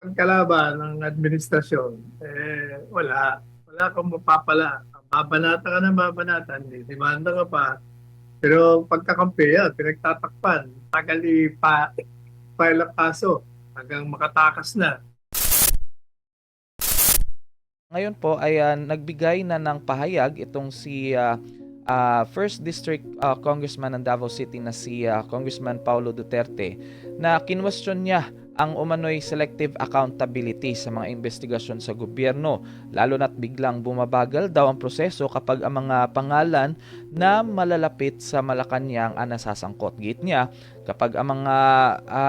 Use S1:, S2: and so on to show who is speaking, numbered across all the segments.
S1: Pagkalaban ng administrasyon, wala. Wala kang mapapala. Babanata ka ng babanatan, demanda ka pa. Pero pagkakampi yan, pinagtatakpan. Tagal file ang kaso hanggang makatakas na.
S2: Ngayon po ay nagbigay na ng pahayag itong si First District Congressman ng Davao City na si Congressman Paulo Duterte na kinwestiyon niya ang umano'y selective accountability sa mga investigasyon sa gobyerno, lalo na't biglang bumabagal daw ang proseso kapag ang mga pangalan na malalapit sa Malacanang ang nasasangkot. Git niya, kapag ang mga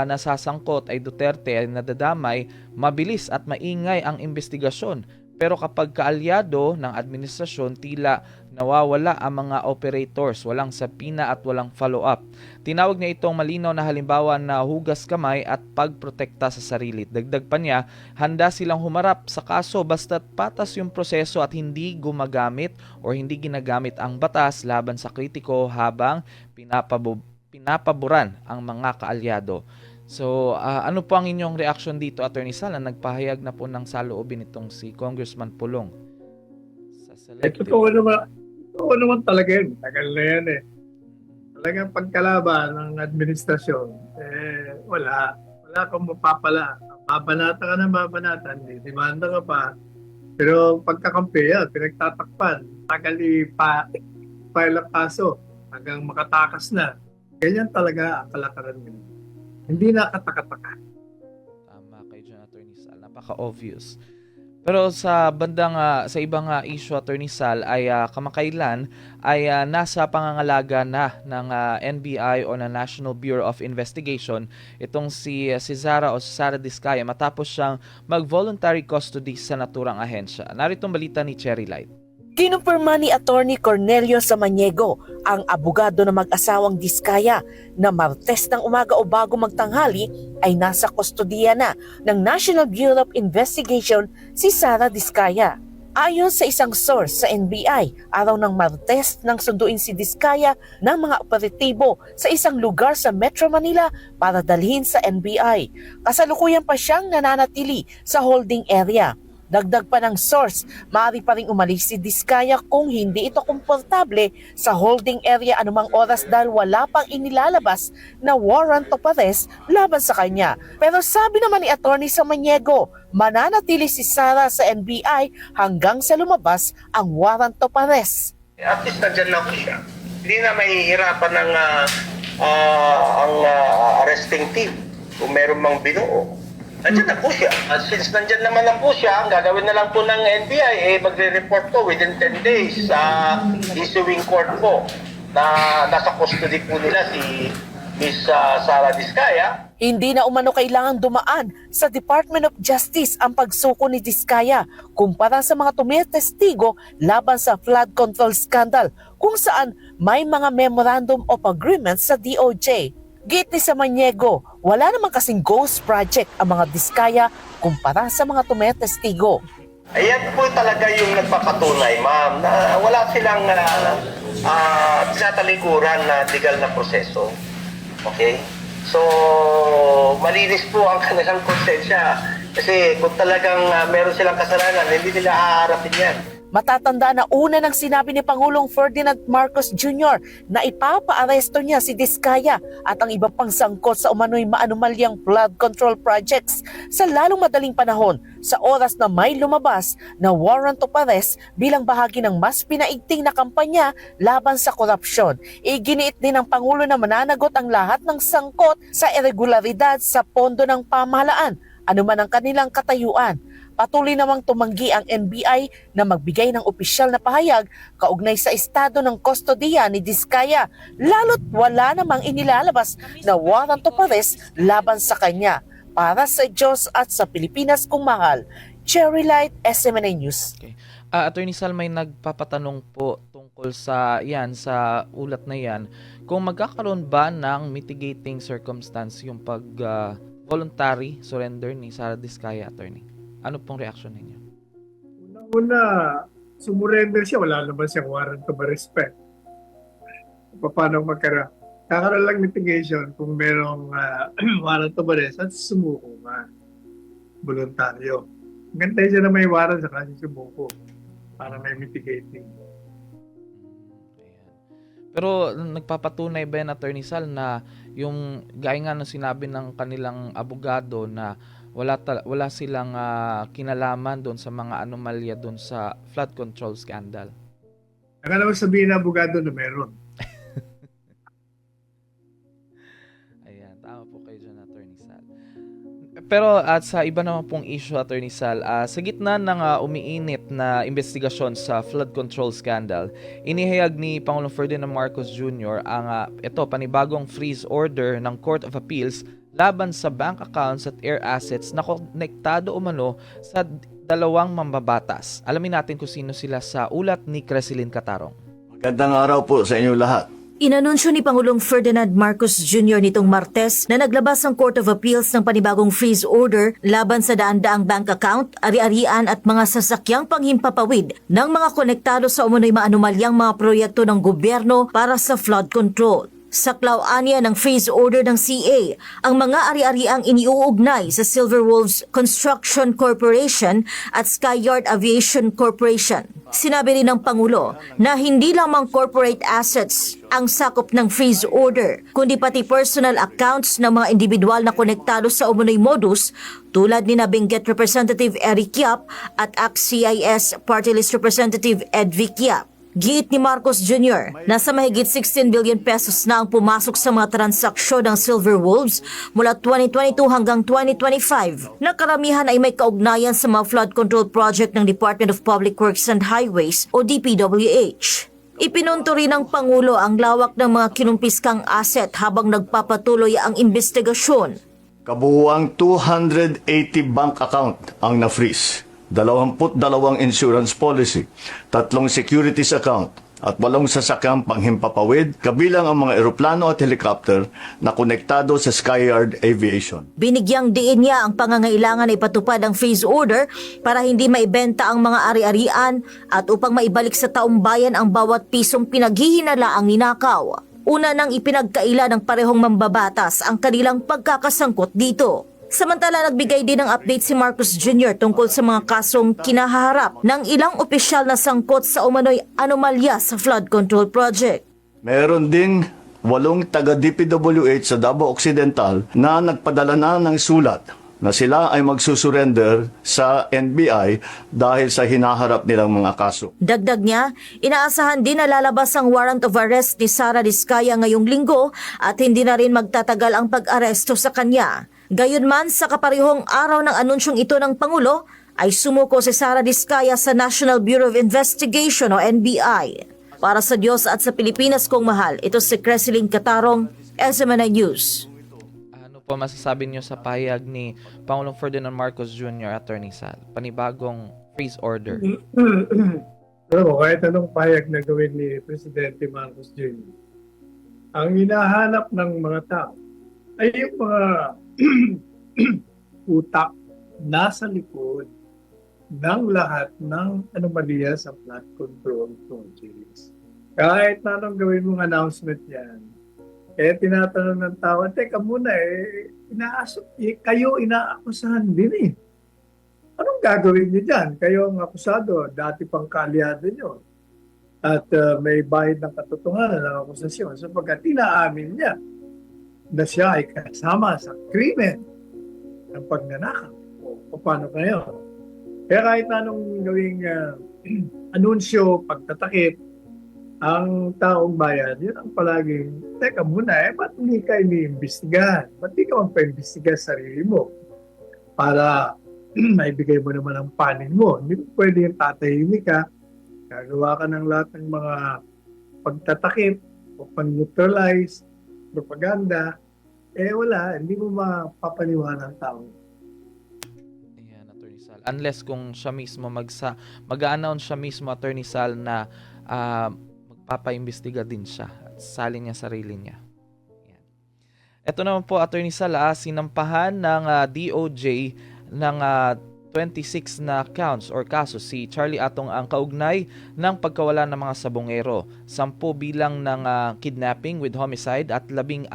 S2: nasasangkot ay Duterte ay nadadamay, mabilis at maingay ang investigasyon. Pero kapag kaalyado ng administrasyon, tila nawawala ang mga operators, walang sapina at walang follow-up. Tinawag niya itong malinaw na halimbawa na hugas kamay at pagprotekta sa sarili. Dagdag pa niya, handa silang humarap sa kaso basta't patas yung proseso at hindi gumagamit o hindi ginagamit ang batas laban sa kritiko habang pinapaboran ang mga kaalyado. So, ano po ang inyong reaction dito, Attorney Sala? Nagpahayag na po ng saloobin itong si Congressman Pulong sa selective.
S1: Totoo naman talaga yun. Tagal na yan eh. Talagang pagkalaban ng administrasyon, wala. Wala kang mapapala. Babanata ka ng babanatan, demanda ka pa. Pero pagkakampi yan, pinagtatakpan. Tagal file ang kaso hanggang makatakas na. Ganyan talaga ang kalakaran nila. Hindi nakataka-taka.
S2: Tama kay John, Attorney Sal. Napaka-obvious. Pero sa bandang sa ibang issue, Attorney Sal, ay kamakailan ay nasa pangangalaga na ng NBI o na National Bureau of Investigation itong si Zara o si Sara Diskaya matapos siyang mag-voluntary custody sa naturang ahensya. Narito ang balita ni Cherry Light.
S3: Kinumpirma ni Attorney Cornelio Samaniego, ang abogado ng mag-asawang Diskaya, na Martes ng umaga o bago magtanghali ay nasa kustodiya na ng National Bureau of Investigation si Sara Diskaya. Ayon sa isang source sa NBI, araw ng Martes nang sunduin si Diskaya ng mga operatibo sa isang lugar sa Metro Manila para dalhin sa NBI. Kasalukuyan pa siyang nananatili sa holding area. Dagdag pa ng source, maaari pa ring umalis si Diskaya kung hindi ito komportable sa holding area anumang oras dahil wala pang inilalabas na warrant of arrest laban sa kanya. Pero sabi naman ni Attorney Samaniego, mananatili si Sara sa NBI hanggang sa lumabas ang warrant of arrest.
S4: At least nandyan lang po siya. Hindi na mahihirapan ng ang arresting team kung meron mang binuo. Nandiyan na po siya. Since nandiyan naman lang po siya, ang gagawin na lang po ng NBI, magre-report po within 10 days sa issuing court po na nasa custody po nila si Miss Sara Diskaya.
S3: Hindi na umano kailangang dumaan sa Department of Justice ang pagsuko ni Diskaya kumpara sa mga tumitestigo laban sa flood control scandal kung saan may mga memorandum of agreement sa DOJ. Git ni Samaniego, wala namang kasing ghost project ang mga Diskaya kumpara sa mga tumitestigo.
S4: Ayan po talaga yung nagpapatunay, ma'am, na wala silang tinatalikuran na legal na proseso. Okay? So, malinis po ang kanilang konsensya. Kasi kung talagang meron silang kasalanan, hindi nila haharapin yan.
S3: Matatanda na una nang sinabi ni Pangulong Ferdinand Marcos Jr. na ipapaaresto niya si Diskaya at ang iba pang sangkot sa umano'y maanumalyang flood control projects sa lalong madaling panahon sa oras na may lumabas na warrant of arrest bilang bahagi ng mas pinaigting na kampanya laban sa korupsyon. Iginiit din ng Pangulo na mananagot ang lahat ng sangkot sa irregularidad sa pondo ng pamahalaan, anuman ang kanilang katayuan. Patuloy namang tumanggi ang NBI na magbigay ng opisyal na pahayag kaugnay sa estado ng kustodiya ni Diskaya, lalo't wala namang inilalabas na warrant of arrest laban sa kanya. Para sa Diyos at sa Pilipinas kung mahal, Cherry Light, SMNA News.
S2: Okay. Attorney Sal, may nagpapatanong po tungkol sa sa ulat na yan, kung magkakaroon ba ng mitigating circumstance yung voluntary surrender ni Sara Diskaya, Attorney? Ano pong reaction ninyo?
S1: Una, sumurrender siya, wala naman siyang warrant of arrest. Paano magkaroon? Kakaroon lang mitigation kung merong warrant of arrest at sumuko nga. voluntaryo. Gantay siya na may warrant sa kasi sumuko para may mitigating.
S2: Ayan. Pero nagpapatunay ba yan, Attorney Sal, na yung gaya nga ng sinabi ng kanilang abogado na wala silang kinalaman doon sa mga anomalya doon sa flood control scandal?
S1: Akala mo sabihin na abogado na meron.
S2: Ayan, tama po kayo dyan, Attorney Sal. Pero at sa iba naman pong issue, Attorney Sal, sa gitna ng umiinit na investigasyon sa flood control scandal, inihayag ni Pangulong Ferdinand Marcos Jr. ang panibagong freeze order ng Court of Appeals laban sa bank accounts at air assets na konektado umano sa dalawang mambabatas. Alamin natin kung sino sila sa ulat ni Cresilyn Catarong.
S5: Magandang araw po sa inyo lahat.
S6: Inanunsyo ni Pangulong Ferdinand Marcos Jr. nitong Martes na naglabas ang Court of Appeals ng panibagong freeze order laban sa daan-daang bank account, ari-arian at mga sasakyang panghimpapawid ng mga konektado sa umunoy maanumalyang mga proyekto ng gobyerno para sa flood control. Saklaw niya ng freeze order ng CA ang mga ari-ariang iniuugnay sa Silver Wolves Construction Corporation at Skyyard Aviation Corporation. Sinabi rin ng Pangulo na hindi lamang corporate assets ang sakop ng freeze order, kundi pati personal accounts ng mga individual na konektado sa umunoy modus tulad ni Benguet Representative Eric Yap at ACT-CIS Party List Representative Ed Vic Yap. Giit ni Marcos Jr. nasa mahigit 16 billion pesos na ang pumasok sa mga transaksyon ng Silver Wolves mula 2022 hanggang 2025 na karamihan ay may kaugnayan sa mga flood control project ng Department of Public Works and Highways o DPWH. Ipinunto rin ng Pangulo ang lawak ng mga kinumpiskang asset habang nagpapatuloy ang investigasyon.
S5: Kabuuang 280 bank account ang na-freeze, 22 insurance policy, 3 securities account, at 8 sasakyang panghimpapawid, kabilang ang mga eroplano at helicopter na konektado sa Skyyard Aviation.
S6: Binigyang diin niya ang pangangailangan na ipatupad ang freeze order para hindi maibenta ang mga ari-arian at upang maibalik sa taong bayan ang bawat pisong pinaghihinalaang ninakaw. Una nang ipinagkaila ng parehong mambabatas ang kanilang pagkakasangkot dito. Samantala, nagbigay din ng update si Marcos Jr. tungkol sa mga kasong kinahaharap ng ilang opisyal na sangkot sa umano'y anomalya sa flood control project.
S5: Meron ding 8 taga-DPWH sa Davao Occidental na nagpadala na ng sulat na sila ay magsusurrender sa NBI dahil sa hinaharap nilang mga kaso.
S6: Dagdag niya, inaasahan din na lalabas ang warrant of arrest ni Sara Diskaya ngayong linggo at hindi na rin magtatagal ang pag-aresto sa kanya. Gayunman, sa kaparehong araw ng anunsyong ito ng Pangulo, ay sumuko si Sara Diskaya sa National Bureau of Investigation o NBI. Para sa Diyos at sa Pilipinas kong mahal, ito si Cresilyn Catarong, SMNI News.
S2: Ano po masasabi niyo sa pahayag ni Pangulong Ferdinand Marcos Jr., Attorney Sal? Panibagong freeze order.
S1: Alam mo, kahit anong pahayag na gawin ni Presidente Marcos Jr., ang hinahanap ng mga tao ay yung mga utak nasa likod ng lahat ng anomalya sa flood control projects. Kahit na anong gawin mong announcement yan, tinatanong ng tao, teka muna kayo inaakusahan din eh. Anong gagawin niyo dyan? Kayo ang akusado, dati pang kaalyado niyo. At may bahid ng katotohanan ng akusasyon sapagkat inaamin niya na siya ay kasama sa krimen ng pagnanakaw. O paano kayo? Kaya kahit anong gawing anunsyo, pagtatakip, ang taong bayan, yun ang palaging, teka muna, ba't hindi ka iniimbestigahan? Ba't di ka magpa-imbestiga sa sarili mo? Para maibigay mo naman ang panin mo. Hindi mo pwede yung tatahimik ka, gagawa ka ng lahat ng mga pagtatakip o pan-neutralize, propaganda, wala, hindi mo mapapaniwala ng tao.
S2: Ayan, Attorney Sal. Unless kung siya mismo mag-a-announce siya mismo, Attorney Sal, na magpapaimbestiga din siya at salin niya sarili niya. Ayan. Ito naman po, Attorney Sal, sinampahan ng DOJ ng 26 na counts or kaso si Charlie Atong ang kaugnay ng pagkawala ng mga sabongero. 10 bilang ng kidnapping with homicide at 16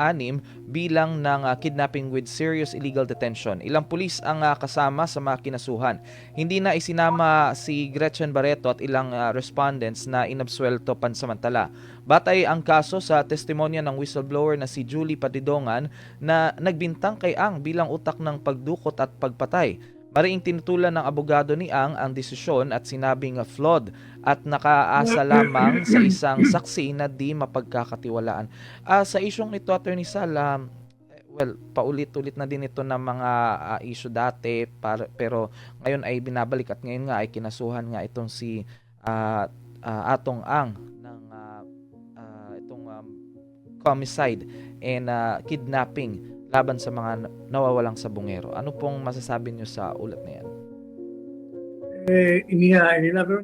S2: bilang ng kidnapping with serious illegal detention. Ilang pulis ang kasama sa mga kinasuhan. Hindi na isinama si Gretchen Barreto at ilang respondents na inabsuelto pansamantala. Batay ang kaso sa testimonya ng whistleblower na si Julie Padidongan na nagbintang kay Ang bilang utak ng pagdukot at pagpatay. Mariing tinutulan ng abogado ni Ang desisyon at sinabing flawed at nakaasa lamang sa isang saksi na di mapagkakatiwalaan. Sa isyong ito, Attorney Sal, paulit-ulit na din ito ng mga issue dati pero ngayon ay binabalik at ngayon nga ay kinasuhan nga itong si Atong Ang ng itong homicide and kidnapping laban sa mga nawawalang sabongero. Ano pong masasabi niyo sa ulat na yan?
S1: Inihain nila. Pero